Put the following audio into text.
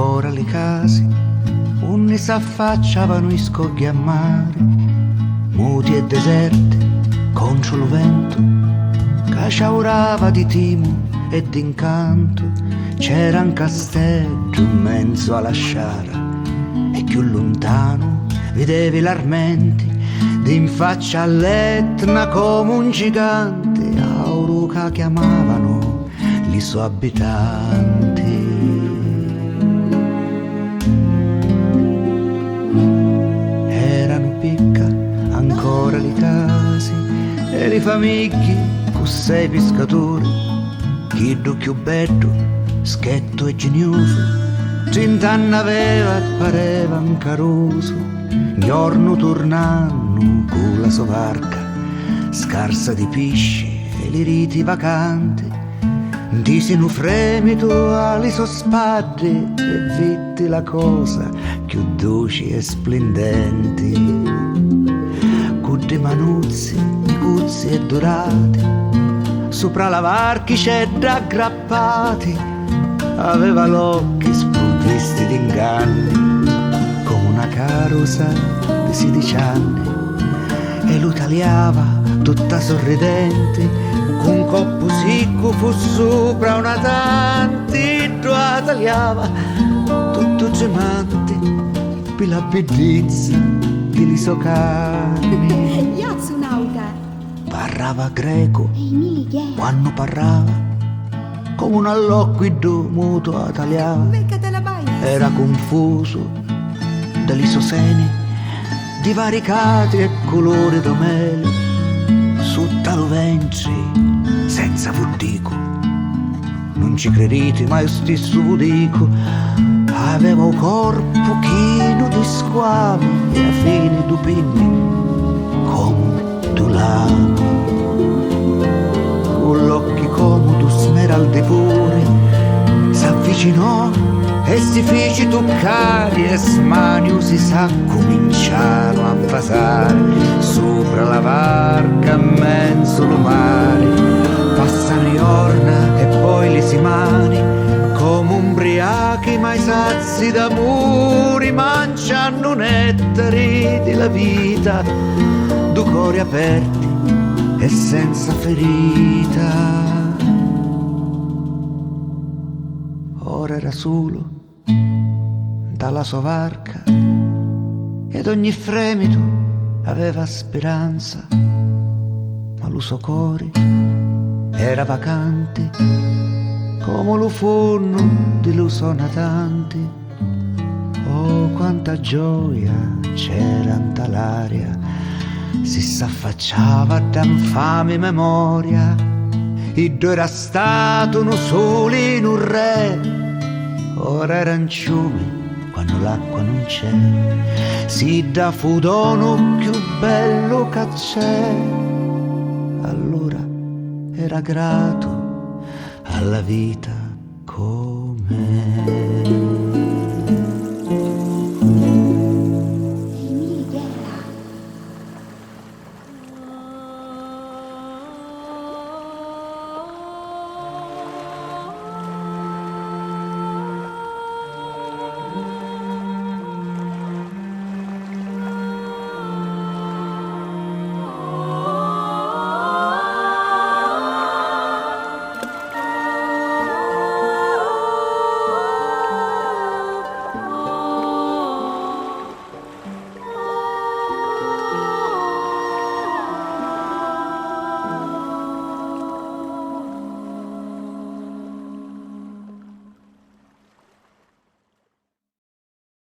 ancora le case, unni s'affacciavano i scogli a mare, muti e deserte, contro lo vento, che ciaurava di timo e d'incanto. C'era un castello in mezzo alla sciara, e più lontano vedevi l'armenti, d'in faccia all'Etna come un gigante, Auruca chiamavano i suoi abitanti. Erano picca ancora le case e le famiglie con sei pescatori, chi più bello, schetto e genioso, 30 anni aveva e pareva un caroso, giorno tornanno con la sua barca, scarsa di pesci e le riti vacanti, disi un fremito alle sue spade e vette la cosa più dolci e splendenti, con dei manuzzi, cuzzi e dorati, sopra la barca c'era aggrappati, aveva l'occhi sprovvisti d'inganni, come una carosa di 16 anni, e lo tagliava tutta sorridente, con un coppo sicco fu sopra una tanti, lo tagliava tutto gemante, per la bellezza di suoi carni. Parlava greco, quando parlava, come un alloquido muto a tagliava, era confuso dagli suoi seni, divaricati e colori d'omele, sotto lo ventre, senza vudico. Non ci credete, ma io stesso vi dico, aveva un corpo chino di squami e a fine d'upinni, come tu l'ami, con l'occhi comodo smeraldi pure, s'avvicinò e si fece toccare e smaniu si sa cominciarono a fasare sopra la barca in mezzo al mare, passano le orna e poi le simani, come ubriachi mai sazi d'amore, mangiano nettari della vita, due cuori aperti e senza ferita. Ora era solo dalla sua barca ed ogni fremito aveva speranza, ma lo suo cuore era vacante come lo forno di lo sonatante. Oh, quanta gioia c'era in tal'aria, si s'affacciava da infame memoria, Iddo era stato uno sole in un re, ora era in ciume quando l'acqua non c'è, si da fu dono più bello che c'è, allora era grato alla vita com'è.